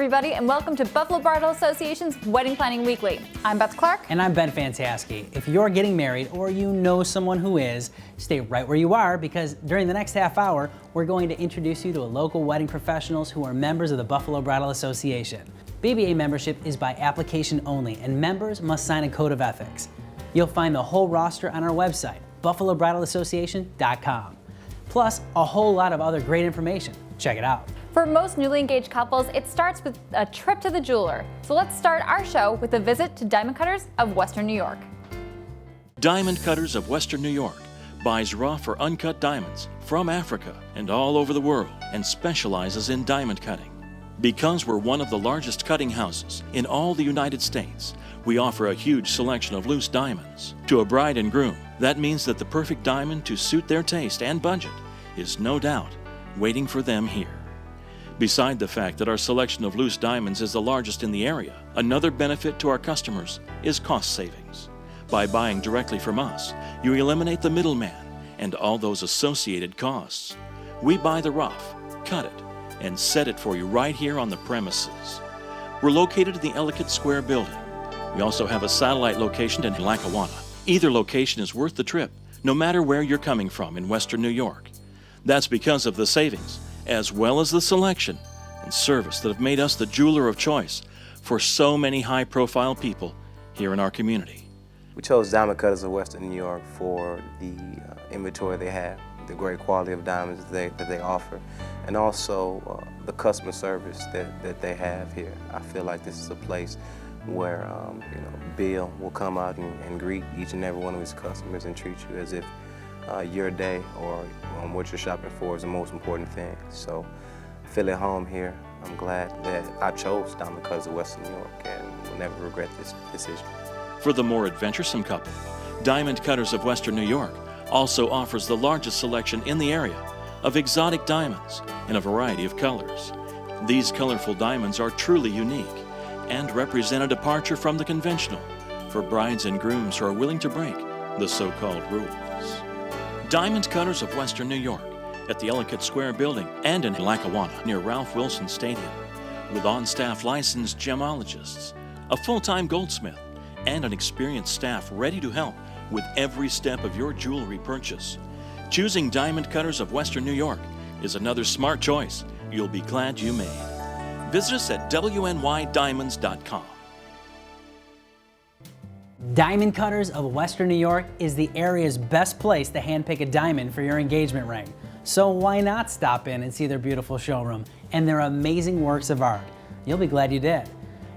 everybody, and welcome to Buffalo Bridal Association's Wedding Planning Weekly. I'm Beth Clark. And I'm Ben Fantasky. If you're getting married or you know someone who is, stay right where you are, because during the next half hour, we're going to introduce you to local wedding professionals who are members of the Buffalo Bridal Association. BBA membership is by application only, and members must sign a code of ethics. You'll find the whole roster on our website, buffalobridalassociation.com. Plus, a whole lot of other great information. Check it out. For most newly engaged couples, it starts with a trip to the jeweler. So let's start our show with a visit to Diamond Cutters of Western New York. Diamond Cutters of Western New York buys raw or uncut diamonds from Africa and all over the world and specializes in diamond cutting. Because we're one of the largest cutting houses in all the United States, we offer a huge selection of loose diamonds. To a bride and groom, that means that the perfect diamond to suit their taste and budget is no doubt waiting for them here. Beside the fact that our selection of loose diamonds is the largest in the area, another benefit to our customers is cost savings. By buying directly from us, you eliminate the middleman and all those associated costs. We buy the rough, cut it, and set it for you right here on the premises. We're located in the Ellicott Square building. We also have a satellite location in Lackawanna. Either location is worth the trip, no matter where you're coming from in Western New York. That's because of the savings, as well as the selection and service that have made us the jeweler of choice for so many high-profile people here in our community. We chose Diamond Cutters of Western New York for the inventory they have, the great quality of diamonds that they offer, and also the customer service that they have here. I feel like this is a place where Bill will come out and greet each and every one of his customers and treat you as if your day or what you're shopping for is the most important thing. So I feel at home here. I'm glad that I chose Diamond Cutters of Western New York and will never regret this decision. For the more adventuresome couple, Diamond Cutters of Western New York also offers the largest selection in the area of exotic diamonds in a variety of colors. These colorful diamonds are truly unique and represent a departure from the conventional for brides and grooms who are willing to break the so-called rules. Diamond Cutters of Western New York at the Ellicott Square building and in Lackawanna near Ralph Wilson Stadium, with on-staff licensed gemologists, a full-time goldsmith, and an experienced staff ready to help with every step of your jewelry purchase. Choosing Diamond Cutters of Western New York is another smart choice you'll be glad you made. Visit us at WNYDiamonds.com. Diamond Cutters of Western New York is the area's best place to handpick a diamond for your engagement ring. So why not stop in and see their beautiful showroom and their amazing works of art? You'll be glad you did.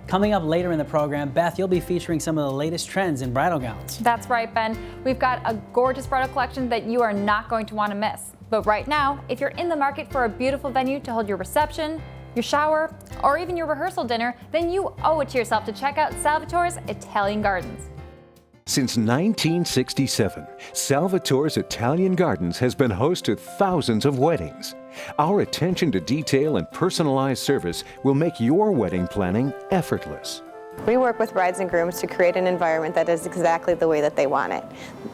Coming up later in the program, Beth, you'll be featuring some of the latest trends in bridal gowns. That's right, Ben. We've got a gorgeous bridal collection that you are not going to want to miss. But right now, if you're in the market for a beautiful venue to hold your reception, your shower, or even your rehearsal dinner, then you owe it to yourself to check out Salvatore's Italian Gardens. Since 1967, Salvatore's Italian Gardens has been host to thousands of weddings. Our attention to detail and personalized service will make your wedding planning effortless. We work with brides and grooms to create an environment that is exactly the way that they want it.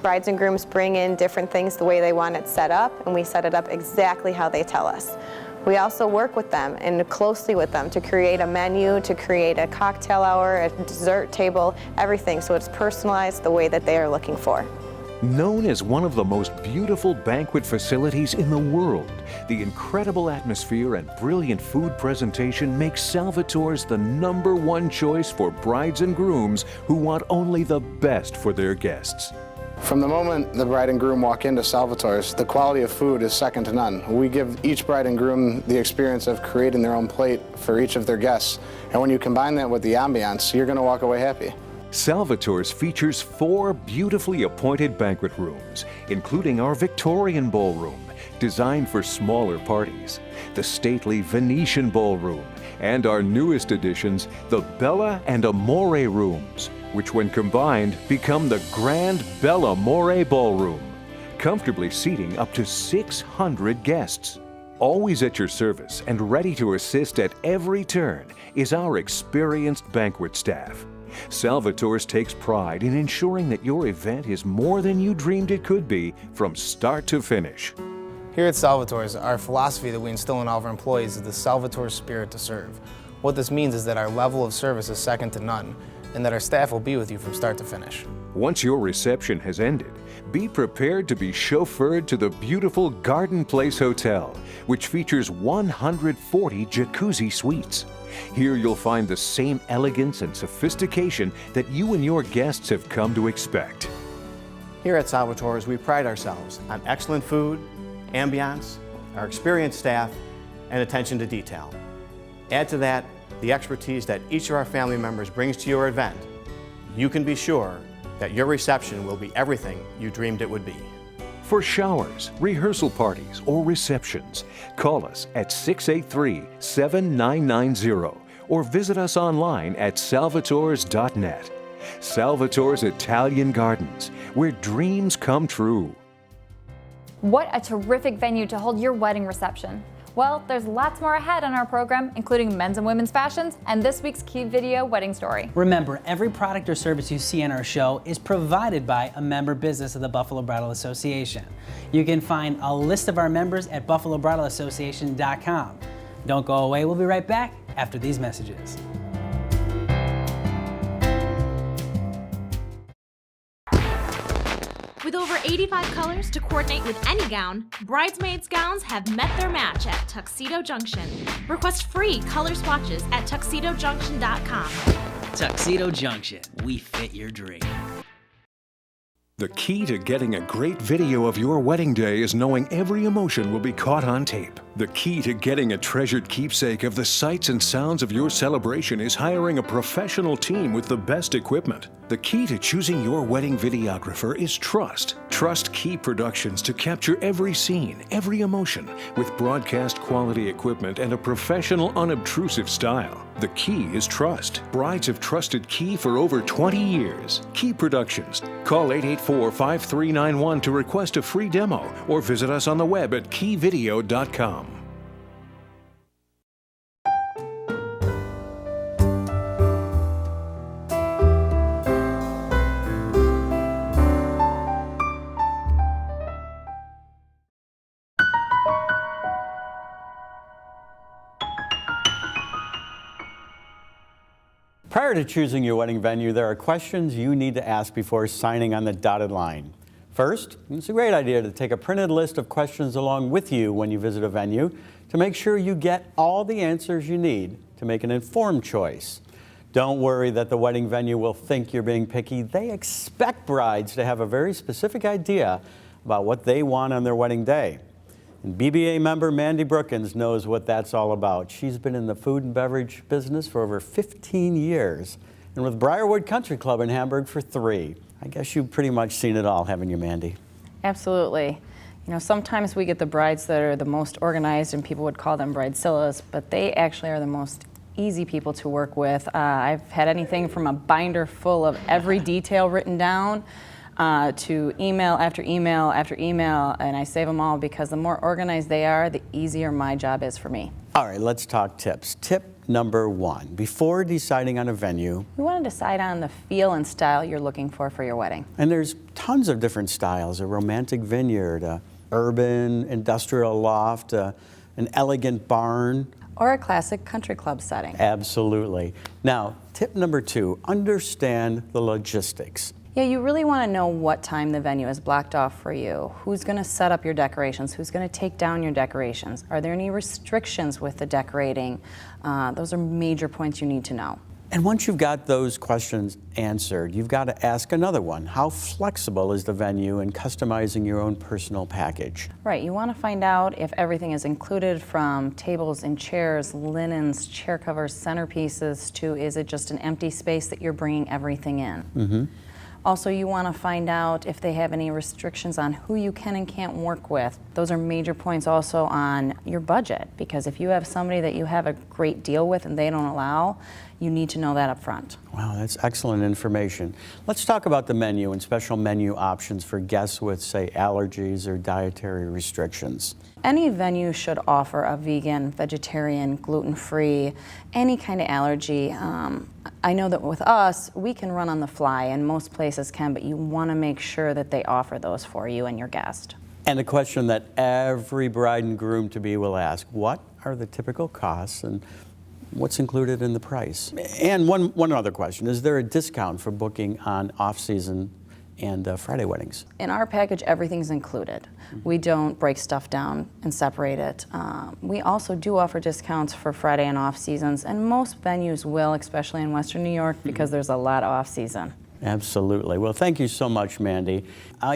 Brides and grooms bring in different things the way they want it set up, and we set it up exactly how they tell us. We also work with them and closely with them to create a menu, to create a cocktail hour, a dessert table, everything, so it's personalized the way that they are looking for. Known as one of the most beautiful banquet facilities in the world, the incredible atmosphere and brilliant food presentation make Salvatore's the #1 choice for brides and grooms who want only the best for their guests. From the moment the bride and groom walk into Salvatore's, the quality of food is second to none. We give each bride and groom the experience of creating their own plate for each of their guests. And when you combine that with the ambiance, you're going to walk away happy. Salvatore's features 4 beautifully appointed banquet rooms, including our Victorian ballroom, designed for smaller parties, the stately Venetian ballroom, and our newest additions, the Bella and Amore rooms, which when combined become the Grand Bella Amore Ballroom, comfortably seating up to 600 guests. Always at your service and ready to assist at every turn is our experienced banquet staff. Salvatore's takes pride in ensuring that your event is more than you dreamed it could be from start to finish. Here at Salvatore's, our philosophy that we instill in all of our employees is the Salvatore spirit to serve. What this means is that our level of service is second to none, and that our staff will be with you from start to finish. Once your reception has ended, be prepared to be chauffeured to the beautiful Garden Place Hotel, which features 140 jacuzzi suites. Here you'll find the same elegance and sophistication that you and your guests have come to expect. Here at Salvatore's, we pride ourselves on excellent food, ambiance, our experienced staff, and attention to detail. Add to that the expertise that each of our family members brings to your event. You can be sure that your reception will be everything you dreamed it would be. For showers, rehearsal parties, or receptions, call us at 683-7990 or visit us online at salvatores.net. Salvatore's Italian Gardens, where dreams come true. What a terrific venue to hold your wedding reception. Well, there's lots more ahead on our program, including men's and women's fashions and this week's key video wedding story. Remember, every product or service you see on our show is provided by a member business of the Buffalo Bridal Association. You can find a list of our members at buffalobridalassociation.com. Don't go away, we'll be right back after these messages. With over 85 colors to coordinate with any gown, Bridesmaids gowns have met their match at Tuxedo Junction. Request free color swatches at tuxedojunction.com. Tuxedo Junction, we fit your dream. The key to getting a great video of your wedding day is knowing every emotion will be caught on tape. The key to getting a treasured keepsake of the sights and sounds of your celebration is hiring a professional team with the best equipment. The key to choosing your wedding videographer is trust. Trust Key Productions to capture every scene, every emotion, with broadcast quality equipment and a professional, unobtrusive style. The key is trust. Brides have trusted Key for over 20 years. Key Productions. Call 884-5391 to request a free demo or visit us on the web at keyvideo.com. Prior to choosing your wedding venue, there are questions you need to ask before signing on the dotted line. First, it's a great idea to take a printed list of questions along with you when you visit a venue to make sure you get all the answers you need to make an informed choice. Don't worry that the wedding venue will think you're being picky. They expect brides to have a very specific idea about what they want on their wedding day. And BBA member Mandy Brookins knows what that's all about. She's been in the food and beverage business for over 15 years and with Briarwood Country Club in Hamburg for 3. I guess you've pretty much seen it all, haven't you, Mandy? Absolutely. You know, sometimes we get the brides that are the most organized and people would call them bridezillas, but they actually are the most easy people to work with. I've had anything from a binder full of every detail written down to email after email after email, and I save them all because the more organized they are, the easier my job is for me. All right, let's talk tips. Tip number 1, before deciding on a venue. You want to decide on the feel and style you're looking for your wedding. And there's tons of different styles, a romantic vineyard, a urban industrial loft, an elegant barn. Or a classic country club setting. Absolutely. Now, tip number 2, understand the logistics. Yeah, you really want to know what time the venue is blocked off for you. Who's going to set up your decorations? Who's going to take down your decorations? Are there any restrictions with the decorating? Those are major points you need to know. And once you've got those questions answered, you've got to ask another one. How flexible is the venue in customizing your own personal package? Right, you want to find out if everything is included, from tables and chairs, linens, chair covers, centerpieces, to is it just an empty space that you're bringing everything in? Mm-hmm. Also, you want to find out if they have any restrictions on who you can and can't work with. Those are major points also on your budget, because if you have somebody that you have a great deal with and they don't allow, you need to know that up front. Wow, that's excellent information. Let's talk about the menu and special menu options for guests with, say, allergies or dietary restrictions. Any venue should offer a vegan, vegetarian, gluten-free, any kind of allergy. I know that with us, we can run on the fly, and most places can, but you want to make sure that they offer those for you and your guest. And a question that every bride and groom-to-be will ask, what are the typical costs and what's included in the price? And one other question, is there a discount for booking on off-season and Friday weddings? In our package, everything's included. We don't break stuff down and separate it. We also do offer discounts for Friday and off seasons, and most venues will, especially in Western New York, because there's a lot of off season. Absolutely. Well, thank you so much, Mandy.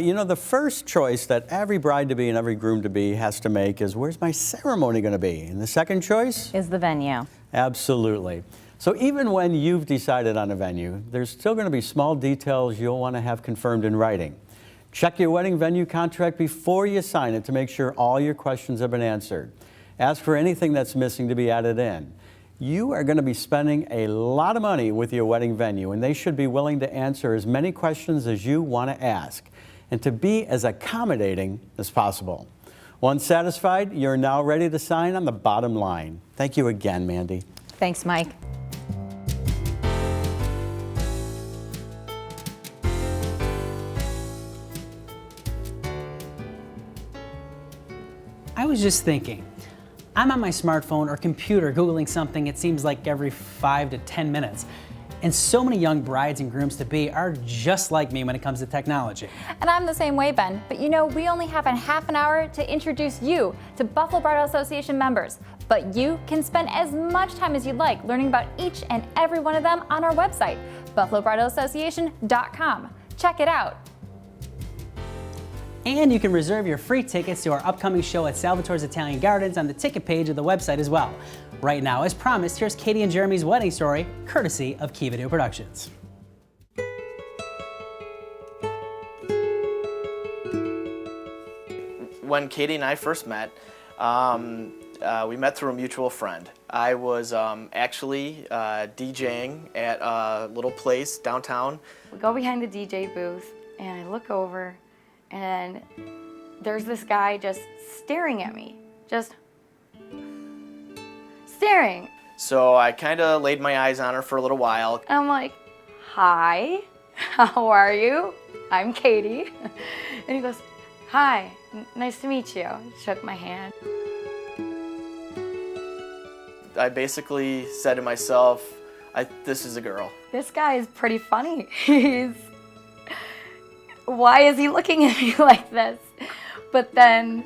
You know, the first choice that every bride-to-be and every groom-to-be has to make is, where's my ceremony going to be? And the second choice? Is the venue. Absolutely. So even when you've decided on a venue, there's still going to be small details you'll want to have confirmed in writing. Check your wedding venue contract before you sign it to make sure all your questions have been answered. Ask for anything that's missing to be added in. You are going to be spending a lot of money with your wedding venue, and they should be willing to answer as many questions as you want to ask and to be as accommodating as possible. Once satisfied, you're now ready to sign on the bottom line. Thank you again, Mandy. Thanks, Mike. I was just thinking, I'm on my smartphone or computer Googling something it seems like every 5 to 10 minutes. And so many young brides and grooms-to-be are just like me when it comes to technology. And I'm the same way, Ben. But you know, we only have a half an hour to introduce you to Buffalo Bridal Association members. But you can spend as much time as you'd like learning about each and every one of them on our website, buffalobridalassociation.com. Check it out. And you can reserve your free tickets to our upcoming show at Salvatore's Italian Gardens on the ticket page of the website as well. Right now, as promised, here's Katie and Jeremy's wedding story, courtesy of Key Video Productions. When Katie and I first met, we met through a mutual friend. I was actually DJing at a little place downtown. We go behind the DJ booth, and I look over, and there's this guy just staring at me, just staring. So I kind of laid my eyes on her for a little while. And I'm like, hi, how are you? I'm Katie. And he goes, hi, nice to meet you. Shook my hand. I basically said to myself, this is a girl. This guy is pretty funny. Why is he looking at me like this? But then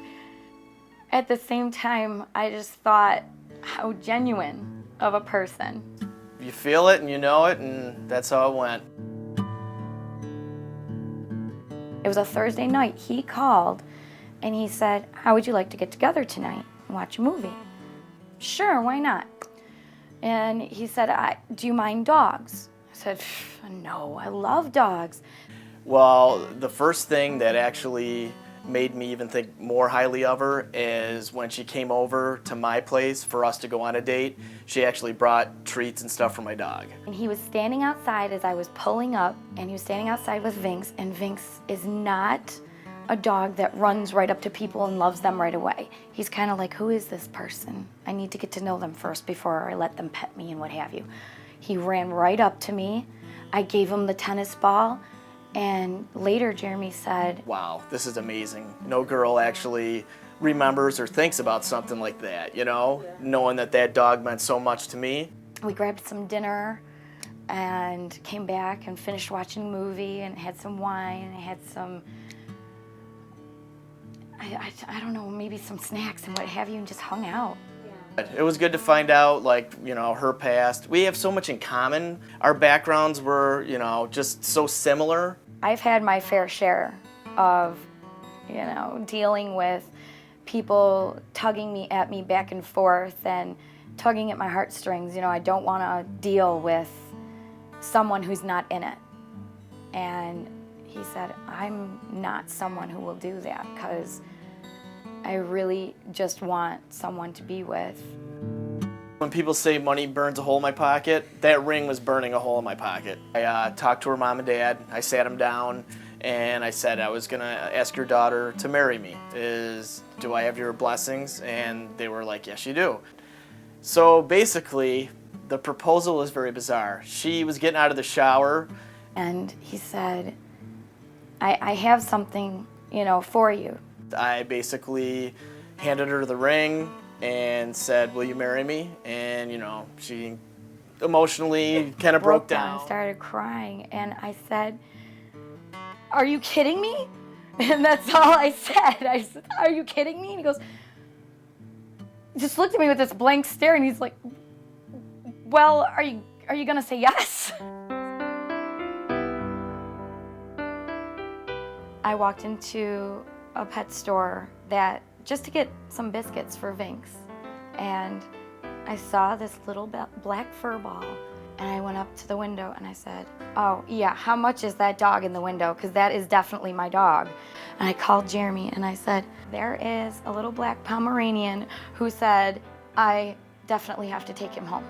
at the same time, I just thought how genuine of a person. You feel it and you know it, and that's how it went. It was a Thursday night. He called and he said, how would you like to get together tonight and watch a movie? Sure, why not? And he said, do you mind dogs? I said, no, I love dogs. Well, the first thing that actually made me even think more highly of her is when she came over to my place for us to go on a date. She actually brought treats and stuff for my dog. And he was standing outside as I was pulling up, and he was standing outside with Vinx, and Vinx is not a dog that runs right up to people and loves them right away. He's kind of like, who is this person? I need to get to know them first before I let them pet me and what have you. He ran right up to me. I gave him the tennis ball. And later, Jeremy said, wow, this is amazing. No girl actually remembers or thinks about something like that, you know, knowing that that dog meant so much to me. We grabbed some dinner and came back and finished watching a movie and had some wine and had some, I don't know, maybe some snacks and what have you, and just hung out. It was good to find out, like, you know, her past. We have so much in common. Our backgrounds were, you know, just so similar. I've had my fair share of, you know, dealing with people tugging at me back and forth and tugging at my heartstrings. You know, I don't want to deal with someone who's not in it. And he said, I'm not someone who will do that, because I really just want someone to be with. When people say money burns a hole in my pocket, that ring was burning a hole in my pocket. I talked to her mom and dad. I sat them down and I said I was gonna ask your daughter to marry me. Do I have your blessings? And they were like, yes, you do. So basically, the proposal was very bizarre. She was getting out of the shower. And he said, I have something, you know, for you. I basically handed her the ring, and said, "Will you marry me?" And you know, she emotionally kind of broke down. I started crying, and I said, "Are you kidding me?" And that's all I said. I said, "Are you kidding me?" And he goes, he just looked at me with this blank stare, and he's like, "Well, are you gonna say yes?" I walked into a pet store just to get some biscuits for Vinx, and I saw this little black fur ball, and I went up to the window and I said, "Oh yeah, how much is that dog in the window? Because that is definitely my dog." And I called Jeremy and I said, "There is a little black Pomeranian who said I definitely have to take him home."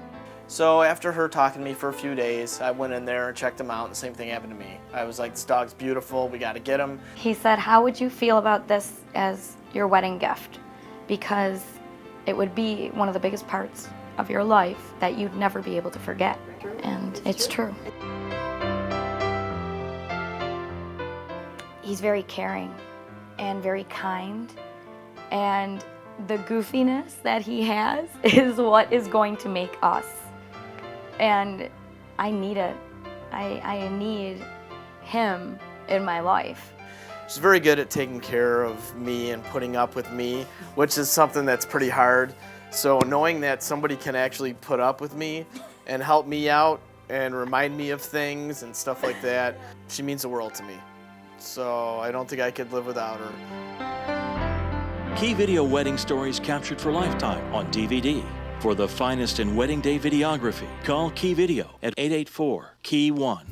So after her talking to me for a few days, I went in there and checked him out, and the same thing happened to me. I was like, "This dog's beautiful, we gotta get him." He said, "How would you feel about this as your wedding gift? Because it would be one of the biggest parts of your life that you'd never be able to forget." And it's true. He's very caring and very kind, and the goofiness that he has is what is going to make us. And I need it. I need him in my life. She's very good at taking care of me and putting up with me, which is something that's pretty hard. So knowing that somebody can actually put up with me and help me out and remind me of things and stuff like that, she means the world to me. So I don't think I could live without her. Key Video wedding stories captured for lifetime on DVD. For the finest in wedding day videography, call Key Video at 884-KEY-1.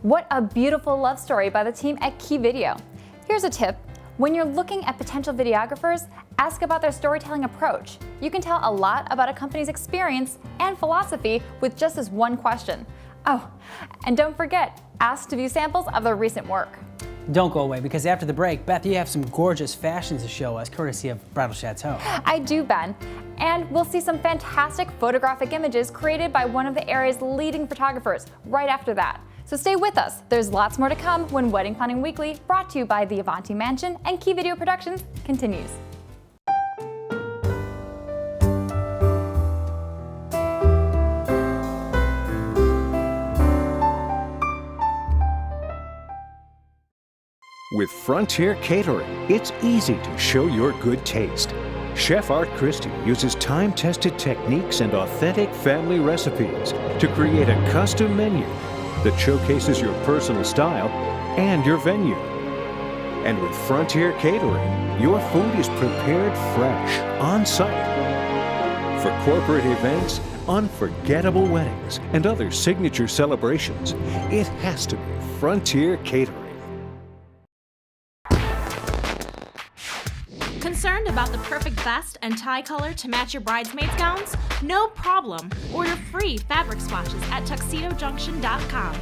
What a beautiful love story by the team at Key Video. Here's a tip. When you're looking at potential videographers, ask about their storytelling approach. You can tell a lot about a company's experience and philosophy with just this one question. Oh, and don't forget, ask to view samples of their recent work. Don't go away, because after the break, Beth, you have some gorgeous fashions to show us, courtesy of Bridal Chateau. I do, Ben. And we'll see some fantastic photographic images created by one of the area's leading photographers right after that. So stay with us. There's lots more to come when Wedding Planning Weekly, brought to you by the Avanti Mansion and Key Video Productions, continues. With Frontier Catering, it's easy to show your good taste. Chef Art Christie uses time-tested techniques and authentic family recipes to create a custom menu that showcases your personal style and your venue. And with Frontier Catering, your food is prepared fresh, on-site. For corporate events, unforgettable weddings, and other signature celebrations, it has to be Frontier Catering. Concerned about the perfect vest and tie color to match your bridesmaids' gowns? No problem. Order free fabric swatches at tuxedojunction.com.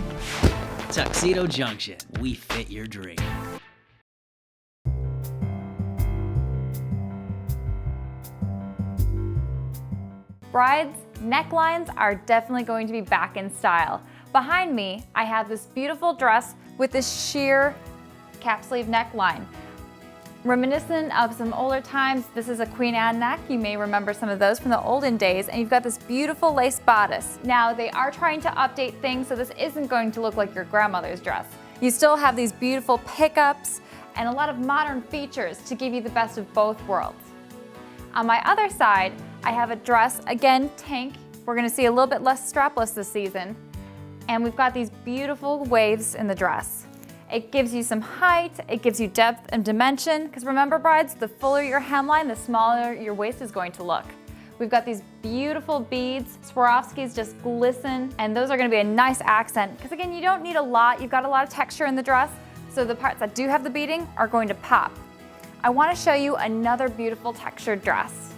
Tuxedo Junction, we fit your dream. Brides, necklines are definitely going to be back in style. Behind me, I have this beautiful dress with this sheer cap sleeve neckline. Reminiscent of some older times, this is a Queen Anne neck. You may remember some of those from the olden days, and you've got this beautiful lace bodice. Now, they are trying to update things, so this isn't going to look like your grandmother's dress. You still have these beautiful pickups and a lot of modern features to give you the best of both worlds. On my other side, I have a dress, again, tank. We're gonna see a little bit less strapless this season. And we've got these beautiful waves in the dress. It gives you some height, it gives you depth and dimension, because remember, brides, the fuller your hemline, the smaller your waist is going to look. We've got these beautiful beads. Swarovskis just glisten, and those are gonna be a nice accent, because again, you don't need a lot. You've got a lot of texture in the dress, so the parts that do have the beading are going to pop. I wanna show you another beautiful textured dress.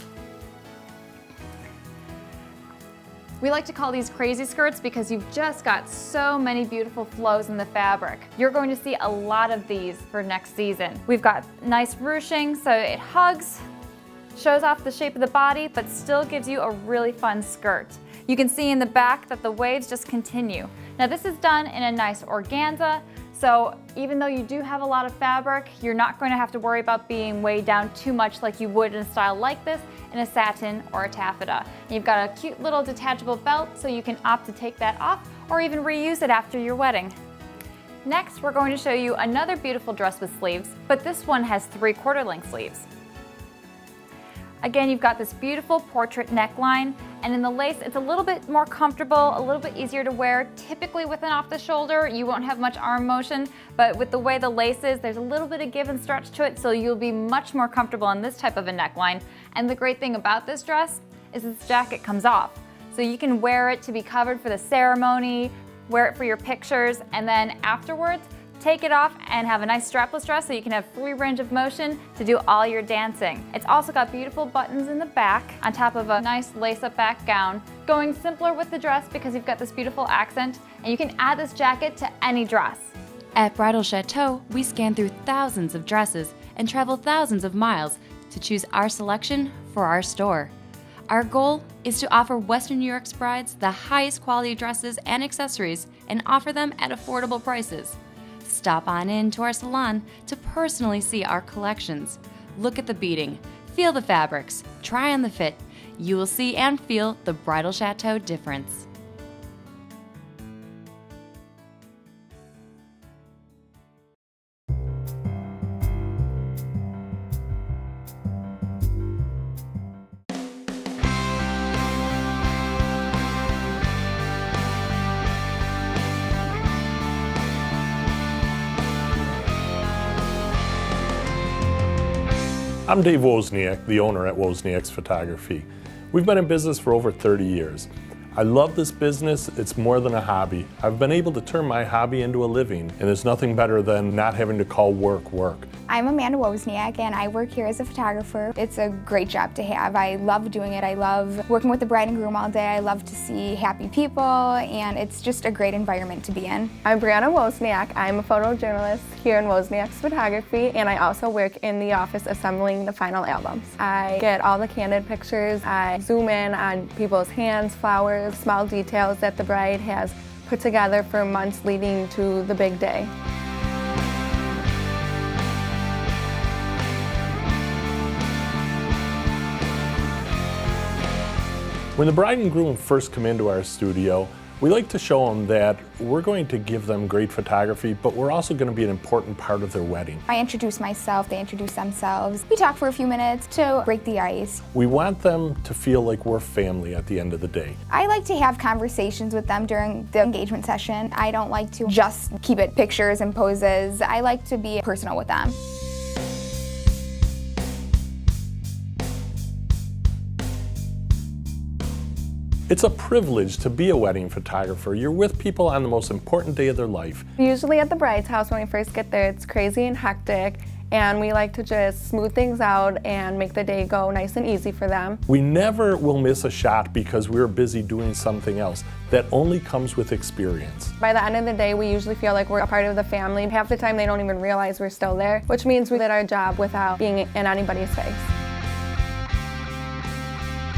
We like to call these crazy skirts because you've just got so many beautiful flows in the fabric. You're going to see a lot of these for next season. We've got nice ruching, so it hugs, shows off the shape of the body, but still gives you a really fun skirt. You can see in the back that the waves just continue. Now this is done in a nice organza, So even though you do have a lot of fabric, you're not going to have to worry about being weighed down too much like you would in a style like this in a satin or a taffeta. You've got a cute little detachable belt, so you can opt to take that off or even reuse it after your wedding. Next, we're going to show you another beautiful dress with sleeves, but this one has 3/4 length sleeves. Again, you've got this beautiful portrait neckline, and in the lace, it's a little bit more comfortable, a little bit easier to wear. Typically with an off the shoulder, you won't have much arm motion, but with the way the lace is, there's a little bit of give and stretch to it, so you'll be much more comfortable in this type of a neckline. And the great thing about this dress is this jacket comes off. So you can wear it to be covered for the ceremony, wear it for your pictures, and then afterwards, take it off and have a nice strapless dress so you can have free range of motion to do all your dancing. It's also got beautiful buttons in the back on top of a nice lace-up back gown. Going simpler with the dress because you've got this beautiful accent, and you can add this jacket to any dress. At Bridal Chateau, we scan through thousands of dresses and travel thousands of miles to choose our selection for our store. Our goal is to offer Western New York's brides the highest quality dresses and accessories and offer them at affordable prices. Stop on in to our salon to personally see our collections. Look at the beading, feel the fabrics, try on the fit. You will see and feel the Bridal Chateau difference. I'm Dave Wozniak, the owner at Wozniak's Photography. We've been in business for over 30 years. I love this business. It's more than a hobby. I've been able to turn my hobby into a living, and there's nothing better than not having to call work work. I'm Amanda Wozniak, and I work here as a photographer. It's a great job to have. I love doing it. I love working with the bride and groom all day. I love to see happy people, and it's just a great environment to be in. I'm Brianna Wozniak. I'm a photojournalist here in Wozniak's Photography, and I also work in the office assembling the final albums. I get all the candid pictures. I zoom in on people's hands, flowers, small details that the bride has put together for months leading to the big day. When the bride and groom first come into our studio, we like to show them that we're going to give them great photography, but we're also going to be an important part of their wedding. I introduce myself, they introduce themselves. We talk for a few minutes to break the ice. We want them to feel like we're family at the end of the day. I like to have conversations with them during the engagement session. I don't like to just keep it pictures and poses. I like to be personal with them. It's a privilege to be a wedding photographer. You're with people on the most important day of their life. Usually at the bride's house when we first get there, it's crazy and hectic, and we like to just smooth things out and make the day go nice and easy for them. We never will miss a shot because we're busy doing something else. That only comes with experience. By the end of the day, we usually feel like we're a part of the family. Half the time they don't even realize we're still there, which means we did our job without being in anybody's face.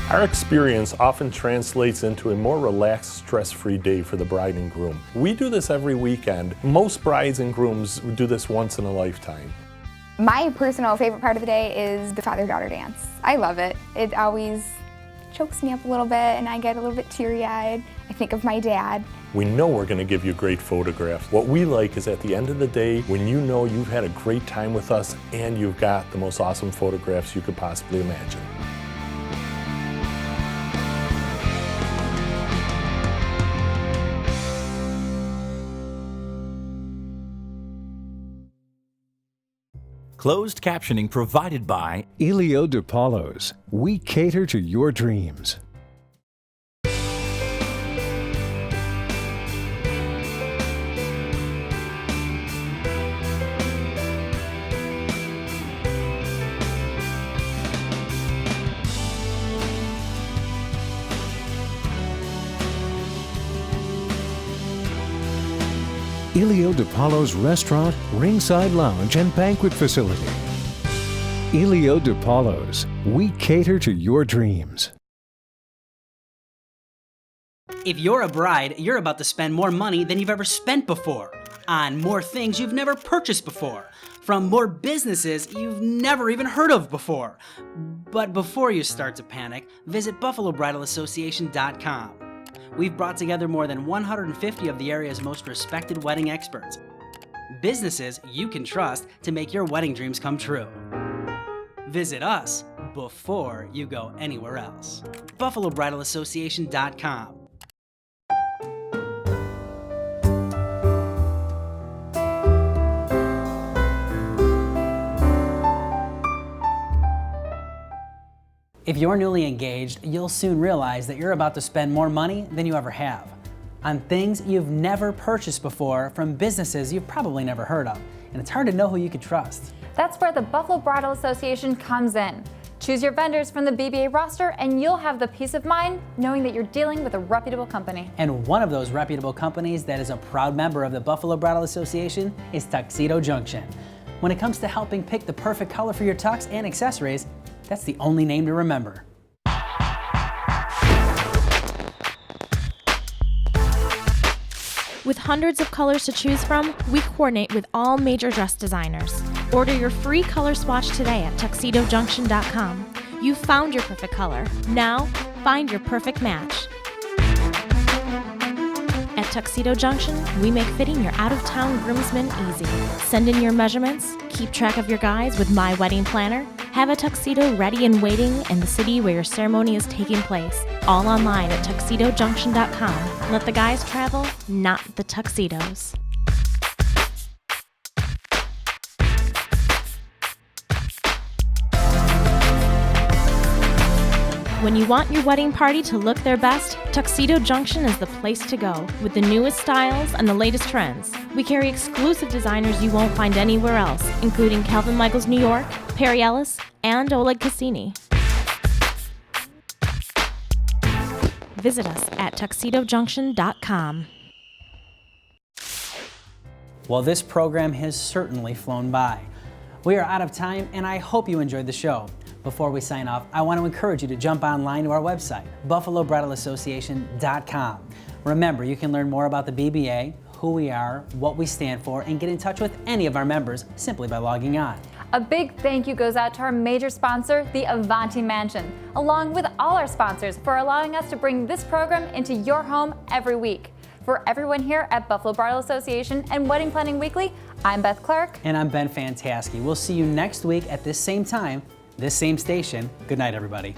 Our experience often translates into a more relaxed, stress-free day for the bride and groom. We do this every weekend. Most brides and grooms do this once in a lifetime. My personal favorite part of the day is the father-daughter dance. I love it. It always chokes me up a little bit and I get a little bit teary-eyed. I think of my dad. We know we're going to give you great photographs. What we like is at the end of the day, when you know you've had a great time with us and you've got the most awesome photographs you could possibly imagine. Closed captioning provided by Elio DePaulo's. We cater to your dreams. Elio DePaulo's Restaurant, Ringside Lounge, and Banquet Facility. Elio DePaulo's. We cater to your dreams. If you're a bride, you're about to spend more money than you've ever spent before, on more things you've never purchased before, from more businesses you've never even heard of before. But before you start to panic, visit BuffaloBridalAssociation.com. We've brought together more than 150 of the area's most respected wedding experts. Businesses you can trust to make your wedding dreams come true. Visit us before you go anywhere else. BuffaloBridalAssociation.com. If you're newly engaged, you'll soon realize that you're about to spend more money than you ever have on things you've never purchased before from businesses you've probably never heard of, and it's hard to know who you can trust. That's where the Buffalo Bridal Association comes in. Choose your vendors from the BBA roster and you'll have the peace of mind knowing that you're dealing with a reputable company. And one of those reputable companies that is a proud member of the Buffalo Bridal Association is Tuxedo Junction. When it comes to helping pick the perfect color for your tux and accessories, that's the only name to remember. With hundreds of colors to choose from, we coordinate with all major dress designers. Order your free color swatch today at tuxedojunction.com. You've found your perfect color. Now, find your perfect match. At Tuxedo Junction, we make fitting your out-of-town groomsmen easy. Send in your measurements, keep track of your guys with My Wedding Planner, have a tuxedo ready and waiting in the city where your ceremony is taking place. All online at tuxedojunction.com. Let the guys travel, not the tuxedos. When you want your wedding party to look their best, Tuxedo Junction is the place to go. With the newest styles and the latest trends, we carry exclusive designers you won't find anywhere else, including Calvin Michaels New York, Perry Ellis, and Oleg Cassini. Visit us at tuxedojunction.com. Well, this program has certainly flown by. We are out of time, and I hope you enjoyed the show. Before we sign off, I want to encourage you to jump online to our website, BuffaloBridalAssociation.com. Remember, you can learn more about the BBA, who we are, what we stand for, and get in touch with any of our members simply by logging on. A big thank you goes out to our major sponsor, the Avanti Mansion, along with all our sponsors for allowing us to bring this program into your home every week. For everyone here at Buffalo Bridal Association and Wedding Planning Weekly, I'm Beth Clark. And I'm Ben Fantaschi. We'll see you next week at this same time, this same station. Good night, everybody.